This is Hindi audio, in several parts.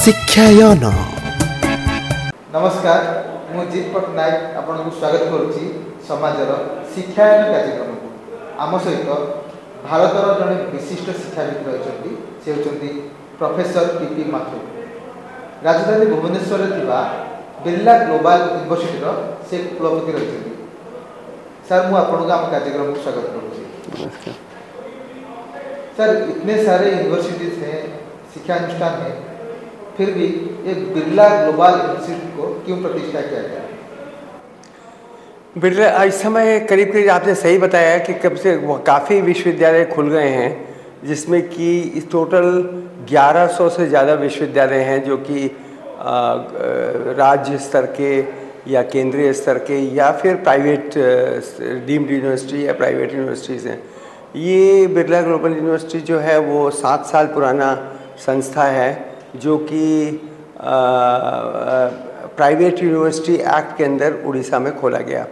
शिक्षायन नमस्कार मु जीत पट्टनायक आपको स्वागत करुच्ची समाजर शिक्षायन कार्यक्रम को आम सहित भारतर जड़े विशिष्ट शिक्षाविद रही से होती प्रोफेसर पीपी माथुर राजधानी भुवनेश्वर बिरला ग्लोबल यूनिवर्सिटी से कुलपति रही। सर मुझे आम कार्यक्रम को स्वागत करुच्ची। सर इतने सारे यूनिवर्सिटीज हैं, शिक्षा अनुष्ठान है, फिर भी ये बिरला ग्लोबल इंस्टीट्यूट को क्यों प्रतिष्ठा किया गया? बिरला इस समय करीब करीब आपने सही बताया कि कब से काफ़ी विश्वविद्यालय खुल गए हैं, जिसमें कि इस टोटल 1100 से ज़्यादा विश्वविद्यालय हैं जो कि राज्य स्तर के या केंद्रीय स्तर के या फिर प्राइवेट डीम्ड यूनिवर्सिटी या प्राइवेट यूनिवर्सिटीज़ हैं। ये बिरला ग्लोबल यूनिवर्सिटी जो है वो 7 साल पुराना संस्था है जो कि प्राइवेट यूनिवर्सिटी एक्ट के अंदर उड़ीसा में खोला गया।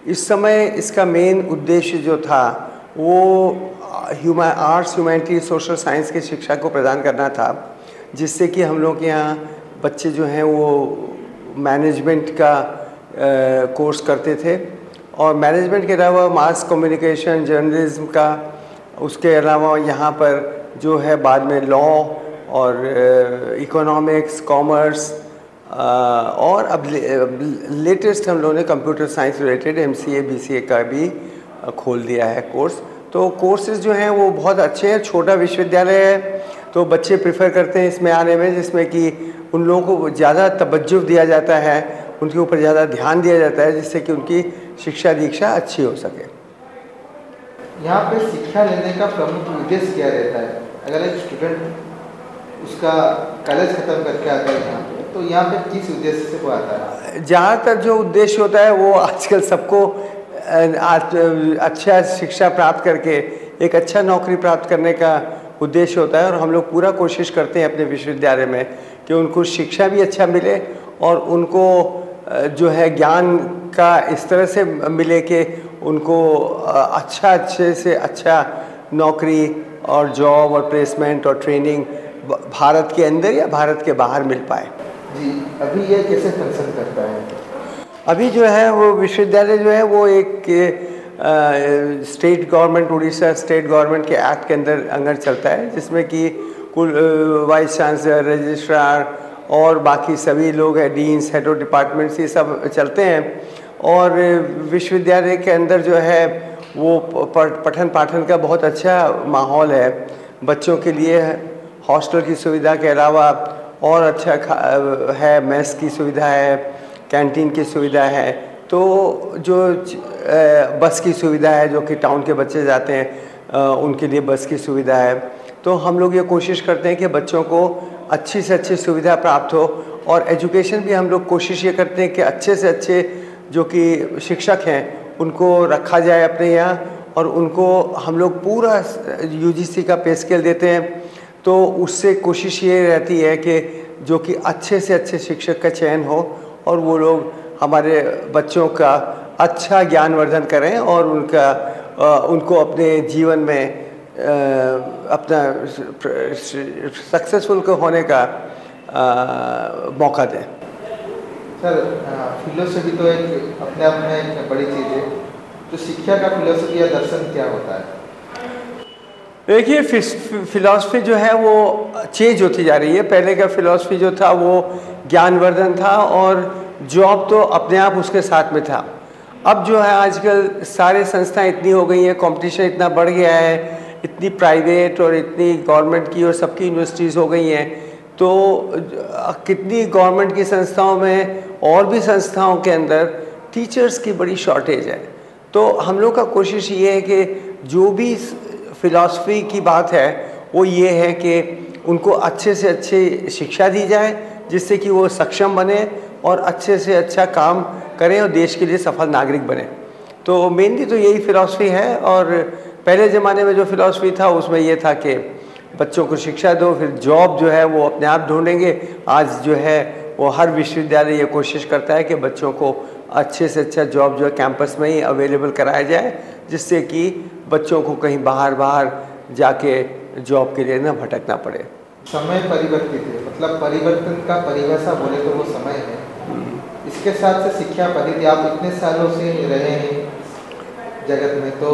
इस समय इसका मेन उद्देश्य जो था वो आर्ट्स, ह्यूमैनिटी, सोशल साइंस की शिक्षा को प्रदान करना था, जिससे कि हम लोग के यहाँ बच्चे जो हैं वो मैनेजमेंट का कोर्स करते थे और मैनेजमेंट के अलावा मास कम्युनिकेशन, जर्नलिज्म का, उसके अलावा यहाँ पर जो है बाद में लॉ और इकोनॉमिक्स, कॉमर्स और अब लेटेस्ट हम लोगों ने computer science related MCA, BCA का भी खोल दिया है कोर्स। तो कोर्सेज जो हैं वो बहुत अच्छे हैं। छोटा विश्वविद्यालय है तो बच्चे प्रेफर करते हैं इसमें आने में, जिसमें कि उन लोगों को ज़्यादा तवज्जो दिया जाता है, उनके ऊपर ज़्यादा ध्यान दिया जाता है, जिससे कि उनकी शिक्षा दीक्षा अच्छी हो सके। यहाँ पे शिक्षा लेने का प्रमुख उद्देश्य क्या रहता है? अगर एक स्टूडेंट उसका कॉलेज खत्म करके आता है यहाँ पे, तो यहाँ पे किस उद्देश्य से वो आता है? ज़्यादातर जो उद्देश्य होता है वो आजकल सबको अच्छा शिक्षा प्राप्त करके एक अच्छा नौकरी प्राप्त करने का उद्देश्य होता है, और हम लोग पूरा कोशिश करते हैं अपने विश्वविद्यालय में कि उनको शिक्षा भी अच्छा मिले और उनको जो है ज्ञान का इस तरह से मिले कि उनको अच्छे से अच्छा नौकरी और जॉब और प्लेसमेंट और ट्रेनिंग भारत के अंदर या भारत के बाहर मिल पाए। जी, अभी ये कैसे फंक्शन करता है? अभी जो है वो विश्वविद्यालय जो है वो एक state government, Orissa state government के एक्ट के अंदर चलता है, जिसमें कि कुल वाइस चांसलर, रजिस्ट्रार और बाकी सभी लोग हैं, डीन्स, हेड ऑफ डिपार्टमेंट्स, ये सब चलते हैं। और विश्वविद्यालय के अंदर जो है वो पठन पाठन का बहुत अच्छा माहौल है। बच्चों के लिए हॉस्टल की सुविधा के अलावा और अच्छा है, मेस की सुविधा है, कैंटीन की सुविधा है, तो जो बस की सुविधा है, जो कि टाउन के बच्चे जाते हैं उनके लिए बस की सुविधा है। तो हम लोग ये कोशिश करते हैं कि बच्चों को अच्छी से अच्छी सुविधा प्राप्त हो, और एजुकेशन भी हम लोग कोशिश ये करते हैं कि अच्छे से अच्छे जो कि शिक्षक हैं उनको रखा जाए अपने यहाँ, और उनको हम लोग पूरा UGC का पे स्केल देते हैं। तो उससे कोशिश ये रहती है कि जो कि अच्छे से अच्छे शिक्षक का चयन हो और वो लोग हमारे बच्चों का अच्छा ज्ञानवर्धन करें और उनको अपने जीवन में अपना सक्सेसफुल होने का मौका दें। सर, फिलोसफी तो एक अपने आप में एक बड़ी चीज़ है, तो शिक्षा का फिलोसफी या दर्शन क्या होता है? देखिए, फिलॉसफी जो है वो चेंज होती जा रही है। पहले का फिलॉसफी जो था वो ज्ञानवर्धन था और जॉब तो अपने आप उसके साथ में था। अब जो है आजकल सारे संस्थाएं इतनी हो गई हैं, कंपटीशन इतना बढ़ गया है, इतनी प्राइवेट और इतनी गवर्नमेंट की और सबकी यूनिवर्सिटीज़ हो गई हैं, तो कितनी गवर्नमेंट की संस्थाओं में और भी संस्थाओं के अंदर टीचर्स की बड़ी शॉर्टेज है। तो हम लोग का कोशिश ये है कि जो भी फिलॉसफी की बात है वो ये है कि उनको अच्छे से अच्छी शिक्षा दी जाए, जिससे कि वो सक्षम बने और अच्छे से अच्छा काम करें और देश के लिए सफल नागरिक बने। तो मेनली तो यही फिलॉसफी है। और पहले ज़माने में जो फिलॉसफी था उसमें ये था कि बच्चों को शिक्षा दो, फिर जॉब जो है वो अपने आप ढूंढेंगे। आज जो है वो हर विश्वविद्यालय ये कोशिश करता है कि बच्चों को अच्छे से अच्छा जॉब जो है कैंपस में ही अवेलेबल कराया जाए, जिससे कि बच्चों को कहीं बाहर जाके जॉब के लिए ना भटकना पड़े। समय परिवर्तित है, मतलब परिवर्तन का परिभाषा बोले तो वो समय है। इसके साथ से शिक्षा पद्धति, आप इतने सालों से रहे हैं जगत में, तो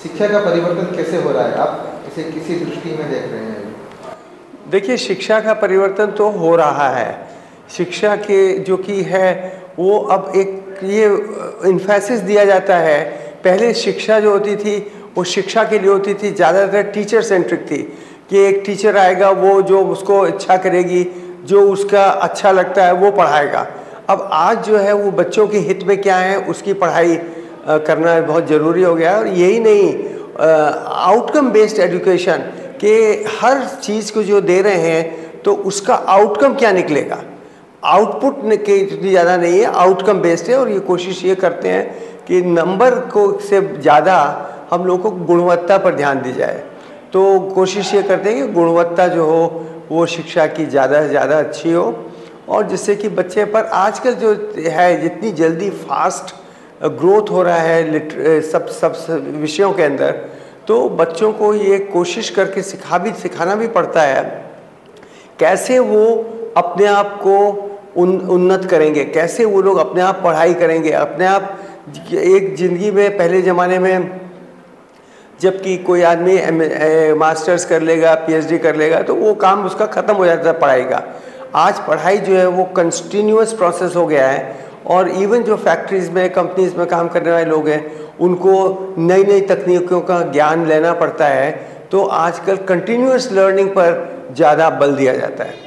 शिक्षा का परिवर्तन कैसे हो रहा है, आप इसे किसी दृष्टि में देख रहे हैं? देखिए, शिक्षा का परिवर्तन तो हो रहा है। शिक्षा के जो कि है वो अब एक ये इन्फेसिस दिया जाता है। पहले शिक्षा जो होती थी वो शिक्षा के लिए होती थी, ज़्यादातर टीचर सेंट्रिक थी कि एक टीचर आएगा, वो जो उसको इच्छा करेगी, जो उसका अच्छा लगता है वो पढ़ाएगा। अब आज जो है वो बच्चों के हित में क्या है उसकी पढ़ाई करना बहुत ज़रूरी हो गया है। और यही नहीं, आउटकम बेस्ड एजुकेशन के हर चीज़ को जो दे रहे हैं तो उसका आउटकम क्या निकलेगा, आउटपुट के इतनी ज़्यादा नहीं है, आउटकम बेस्ड है। और ये कोशिश ये करते हैं कि नंबर को से ज़्यादा हम लोगों को गुणवत्ता पर ध्यान दी जाए। तो कोशिश ये करते हैं कि गुणवत्ता जो हो वो शिक्षा की ज़्यादा से ज़्यादा अच्छी हो, और जिससे कि बच्चे पर आजकल जो है जितनी जल्दी फास्ट ग्रोथ हो रहा है सब विषयों के अंदर, तो बच्चों को ये कोशिश करके सिखाना भी पड़ता है कैसे वो अपने आप को उन्नत करेंगे, कैसे वो लोग अपने आप पढ़ाई करेंगे अपने आप। एक ज़िंदगी में पहले ज़माने में जबकि कोई आदमी मास्टर्स कर लेगा, पीएचडी कर लेगा, तो वो काम उसका ख़त्म हो जाता है पढ़ाई का। आज पढ़ाई जो है वो कंटिन्यूअस प्रोसेस हो गया है, और इवन जो फैक्ट्रीज़ में, कंपनीज़ में काम करने वाले लोग हैं उनको नई नई तकनीकों का ज्ञान लेना पड़ता है। तो आजकल कंटिन्यूअस लर्निंग पर ज़्यादा बल दिया जाता है।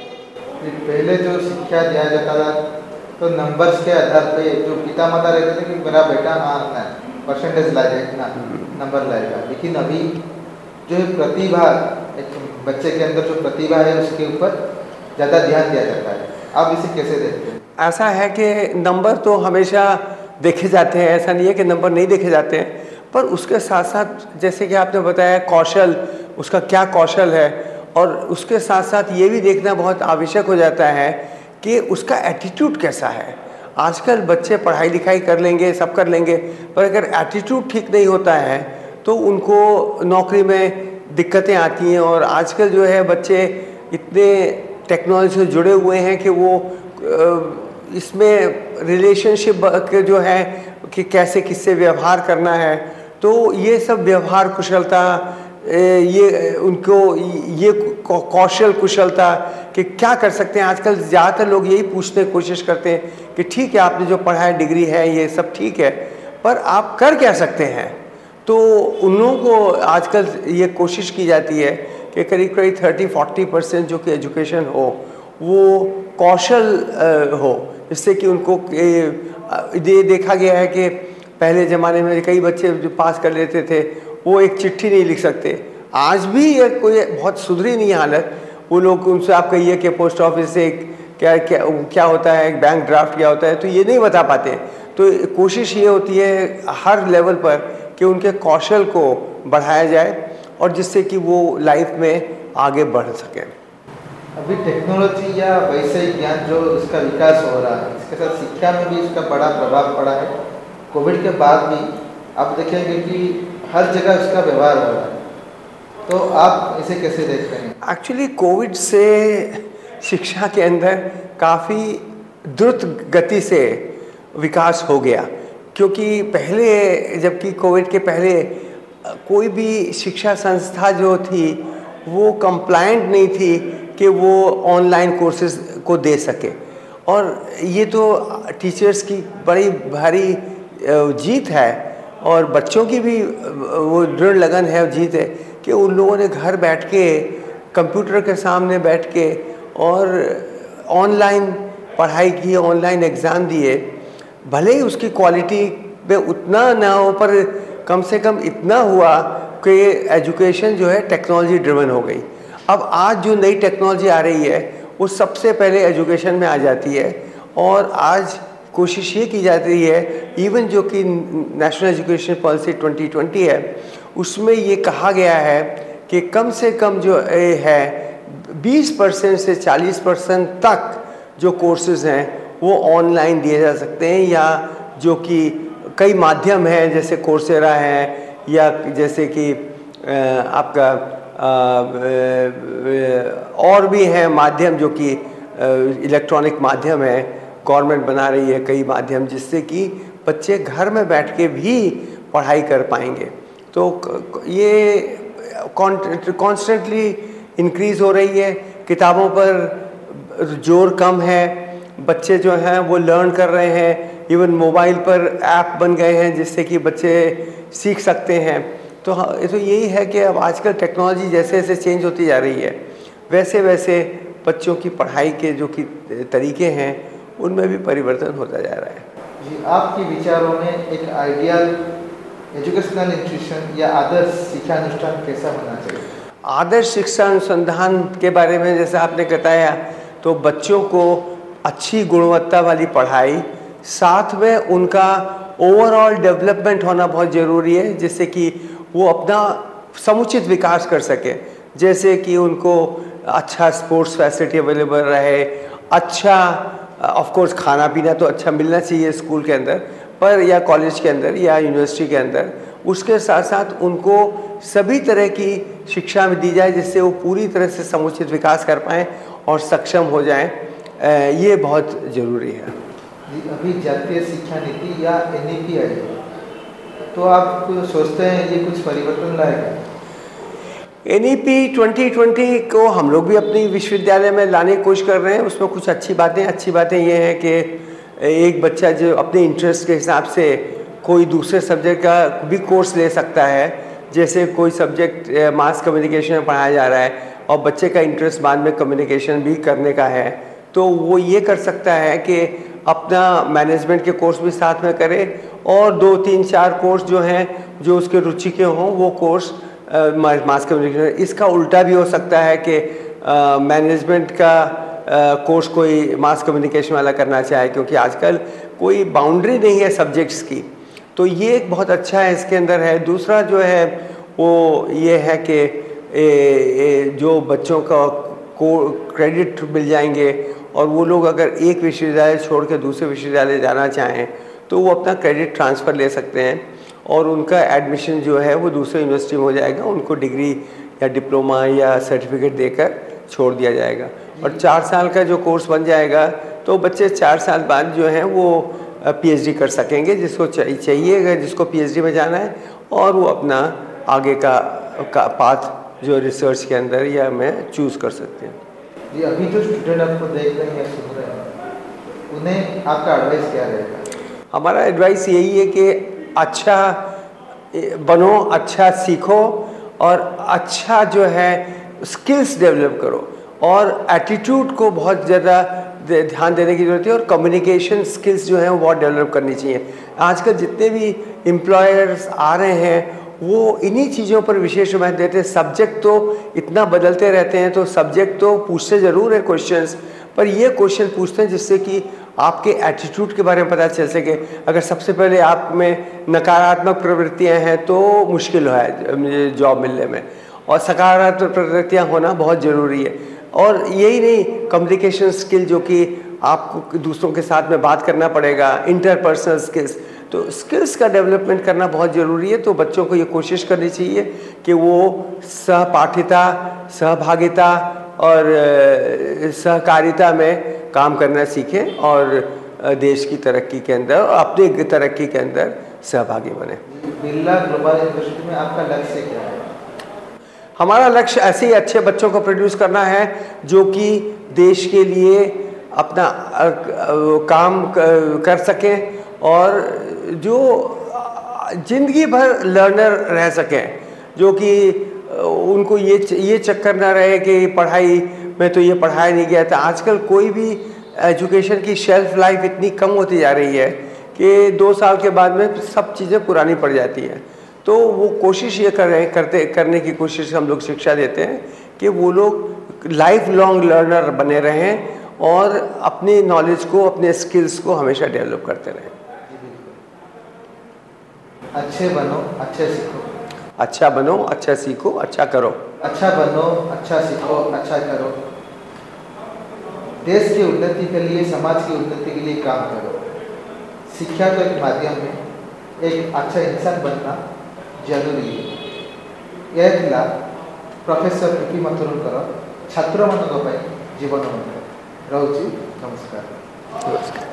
पहले जो शिक्षा दिया जाता था तो नंबर्स के आधार पे जो पिता माता रहते थे कि मेरा बेटा हाँ परसेंटेज लाएगा, इतना नंबर लाएगा, लेकिन अभी जो प्रतिभा, एक बच्चे के अंदर जो प्रतिभा है उसके ऊपर ज़्यादा ध्यान दिया जाता है। आप इसे कैसे देखते हैं? ऐसा है कि नंबर तो हमेशा देखे जाते हैं, ऐसा नहीं है कि नंबर नहीं देखे जाते हैं, पर उसके साथ साथ जैसे कि आपने बताया कौशल, उसका क्या कौशल है, और उसके साथ साथ ये भी देखना बहुत आवश्यक हो जाता है कि उसका एटीट्यूड कैसा है। आजकल बच्चे पढ़ाई लिखाई कर लेंगे, सब कर लेंगे, पर अगर एटीट्यूड ठीक नहीं होता है तो उनको नौकरी में दिक्कतें आती हैं। और आजकल जो है बच्चे इतने टेक्नोलॉजी से जुड़े हुए हैं कि वो इसमें रिलेशनशिप के जो है कि कैसे किससे व्यवहार करना है, तो ये सब व्यवहार कुशलता, ये उनको ये कौशल कुशलता कि क्या कर सकते हैं। आजकल ज़्यादातर लोग यही पूछने की कोशिश करते हैं कि ठीक है आपने जो पढ़ा है, डिग्री है, ये सब ठीक है, पर आप कर क्या सकते हैं। तो उन लोगों को आजकल ये कोशिश की जाती है कि करीब करीब 30-40% जो कि एजुकेशन हो वो कौशल हो, जिससे कि उनको ये देखा गया है कि पहले ज़माने में कई बच्चे जो पास कर लेते थे वो एक चिट्ठी नहीं लिख सकते। आज भी ये कोई बहुत सुधरी नहीं हालत। वो लोग, उनसे आप कहिए कि पोस्ट ऑफिस से क्या होता है, बैंक ड्राफ्ट क्या होता है, तो ये नहीं बता पाते। तो कोशिश ये होती है हर लेवल पर कि उनके कौशल को बढ़ाया जाए और जिससे कि वो लाइफ में आगे बढ़ सकें। अभी टेक्नोलॉजी या वैषयिक ज्ञान जो इसका विकास हो रहा है, इसके साथ शिक्षा में भी इसका बड़ा प्रभाव पड़ा है। कोविड के बाद भी आप देखेंगे कि हर जगह इसका व्यवहार हो रहा है, तो आप इसे कैसे देखते हैं? एक्चुअली कोविड से शिक्षा के अंदर काफ़ी द्रुत गति से विकास हो गया, क्योंकि पहले, जबकि कोविड के पहले कोई भी शिक्षा संस्था जो थी वो कंप्लायंट नहीं थी कि वो ऑनलाइन कोर्सेज को दे सके। और ये तो टीचर्स की बड़ी भारी जीत है और बच्चों की भी वो दृढ़ लगन है और जीत है कि उन लोगों ने घर बैठ के कंप्यूटर के सामने बैठ के और ऑनलाइन पढ़ाई की, ऑनलाइन एग्ज़ाम दिए। भले ही उसकी क्वालिटी में उतना ना हो, पर कम से कम इतना हुआ कि एजुकेशन जो है टेक्नोलॉजी ड्रिवन हो गई। अब आज जो नई टेक्नोलॉजी आ रही है वो सबसे पहले एजुकेशन में आ जाती है, और आज कोशिश ये की जाती है, इवन जो कि नेशनल एजुकेशन पॉलिसी 2020 है उसमें ये कहा गया है कि कम से कम जो है 20% से 40% तक जो कोर्सेज हैं वो ऑनलाइन दिए जा सकते हैं, या जो कि कई माध्यम हैं जैसे कोर्सेरा है, या जैसे कि आपका और भी हैं माध्यम जो कि इलेक्ट्रॉनिक माध्यम है, गवर्नमेंट बना रही है कई माध्यम जिससे कि बच्चे घर में बैठ के भी पढ़ाई कर पाएंगे। तो ये कॉन्स्टेंटली इंक्रीज़ हो रही है, किताबों पर जोर कम है, बच्चे जो हैं वो लर्न कर रहे हैं, इवन मोबाइल पर ऐप बन गए हैं जिससे कि बच्चे सीख सकते हैं। तो यही है कि अब आजकल टेक्नोलॉजी जैसे जैसे चेंज होती जा रही है वैसे वैसे बच्चों की पढ़ाई के जो कि तरीके हैं उनमें भी परिवर्तन होता जा रहा है। जी, आपके विचारों में एक आइडियल एजुकेशनल इंस्टीट्यूशन या आदर्श शिक्षा अनुष्ठान कैसा होना चाहिए? आदर्श शिक्षा अनुसंधान के बारे में जैसे आपने बताया, तो बच्चों को अच्छी गुणवत्ता वाली पढ़ाई, साथ में उनका ओवरऑल डेवलपमेंट होना बहुत ज़रूरी है जिससे कि वो अपना समुचित विकास कर सके। जैसे कि उनको अच्छा स्पोर्ट्स फैसिलिटी अवेलेबल रहे, अच्छा ऑफ कोर्स खाना पीना तो अच्छा मिलना चाहिए स्कूल के अंदर पर या कॉलेज के अंदर या यूनिवर्सिटी के अंदर, उसके साथ साथ उनको सभी तरह की शिक्षा में दी जाए जिससे वो पूरी तरह से समुचित विकास कर पाएँ और सक्षम हो जाएं। ये बहुत ज़रूरी है। अभी जातीय शिक्षा नीति या NEP आई है, तो आप सोचते हैं ये कुछ परिवर्तन लाएगा? NEP 2020 को हम लोग भी अपनी विश्वविद्यालय में लाने की कोशिश कर रहे हैं। उसमें कुछ अच्छी बातें ये हैं कि एक बच्चा जो अपने इंटरेस्ट के हिसाब से कोई दूसरे सब्जेक्ट का भी कोर्स ले सकता है। जैसे कोई सब्जेक्ट मास कम्युनिकेशन में पढ़ाया जा रहा है और बच्चे का इंटरेस्ट बाद में कम्युनिकेशन भी करने का है, तो वो ये कर सकता है कि अपना मैनेजमेंट के कोर्स भी साथ में करे और 2, 3, 4 कोर्स जो हैं जो उसके रुचि के हों वो कोर्स मास कम्युनिकेशन। इसका उल्टा भी हो सकता है कि मैनेजमेंट का कोर्स कोई मास कम्युनिकेशन वाला करना चाहे, क्योंकि आजकल कोई बाउंड्री नहीं है सब्जेक्ट्स की। तो ये एक बहुत अच्छा है इसके अंदर है। दूसरा जो है वो ये है कि जो बच्चों का को क्रेडिट मिल जाएंगे और वो लोग अगर एक विश्वविद्यालय छोड़ के दूसरे विश्वविद्यालय जाना चाहें तो वो अपना क्रेडिट ट्रांसफ़र ले सकते हैं और उनका एडमिशन जो है वो दूसरे यूनिवर्सिटी में हो जाएगा, उनको डिग्री या डिप्लोमा या सर्टिफिकेट देकर छोड़ दिया जाएगा। और 4 साल का जो कोर्स बन जाएगा तो बच्चे 4 साल बाद जो हैं वो PhD कर सकेंगे, जिसको चाहिए, जिसको PhD में जाना है, और वो अपना आगे का पाथ जो रिसर्च के अंदर या में चूज़ कर सकते हैं। जी, अभी जो स्टूडेंट आपको देख रहे हैं या सुन रहे हैं उन्हें आपका एडवाइस क्या रहेगा? हमारा एडवाइस यही है कि अच्छा बनो, अच्छा सीखो और अच्छा जो है स्किल्स डेवलप करो और एटीट्यूड को बहुत ज़्यादा ध्यान देने की ज़रूरत है और कम्युनिकेशन स्किल्स जो हैं वो बहुत डेवलप करनी चाहिए। आजकल जितने भी एम्प्लॉयर्स आ रहे हैं वो इन्हीं चीज़ों पर विशेष महत्व देते हैं। सब्जेक्ट तो इतना बदलते रहते हैं, तो सब्जेक्ट तो पूछते ज़रूर है क्वेश्चंस, पर ये क्वेश्चन पूछते हैं जिससे कि आपके एटीट्यूड के बारे में पता चल सके। अगर सबसे पहले आप में नकारात्मक प्रवृत्तियां हैं तो मुश्किल है जॉब मिलने में, और सकारात्मक प्रवृत्तियां होना बहुत ज़रूरी है। और यही नहीं, कम्युनिकेशन स्किल जो कि आपको दूसरों के साथ में बात करना पड़ेगा, इंटरपर्सनल स्किल्स, तो स्किल्स का डेवलपमेंट करना बहुत ज़रूरी है। तो बच्चों को ये कोशिश करनी चाहिए कि वो सहपाठिता, सहभागिता और सहकारिता में काम करना सीखें और देश की तरक्की के अंदर और अपनी तरक्की के अंदर सहभागी बने। बिरला ग्लोबल यूनिवर्सिटी में आपका लक्ष्य क्या है? हमारा लक्ष्य ऐसे ही अच्छे बच्चों को प्रोड्यूस करना है जो कि देश के लिए अपना काम कर सकें और जो ज़िंदगी भर लर्नर रह सकें, जो कि उनको ये चक्कर ना रहे कि पढ़ाई में तो ये पढ़ाया नहीं गया था। आजकल कोई भी एजुकेशन की शेल्फ लाइफ इतनी कम होती जा रही है कि 2 साल के बाद में सब चीज़ें पुरानी पड़ जाती हैं। तो वो कोशिश ये करने की कोशिश हम लोग शिक्षा देते हैं कि वो लोग लाइफ लॉन्ग लर्नर बने रहें और अपनी नॉलेज को, अपने स्किल्स को हमेशा डेवलप करते रहें। अच्छे बनो, अच्छे सीखो। अच्छा बनो, अच्छा सीखो, अच्छा करो। अच्छा बनो, अच्छा सीखो, अच्छा करो। देश की उन्नति के लिए, समाज की उन्नति के लिए काम करो। शिक्षा तो एक माध्यम है, एक अच्छा इंसान बनना जरूरी है। यह ଥିଲା प्रोफेसर पीपी मथुरकर छात्र मानक जीवन मंत्र। रोची नमस्कार। नमस्कार।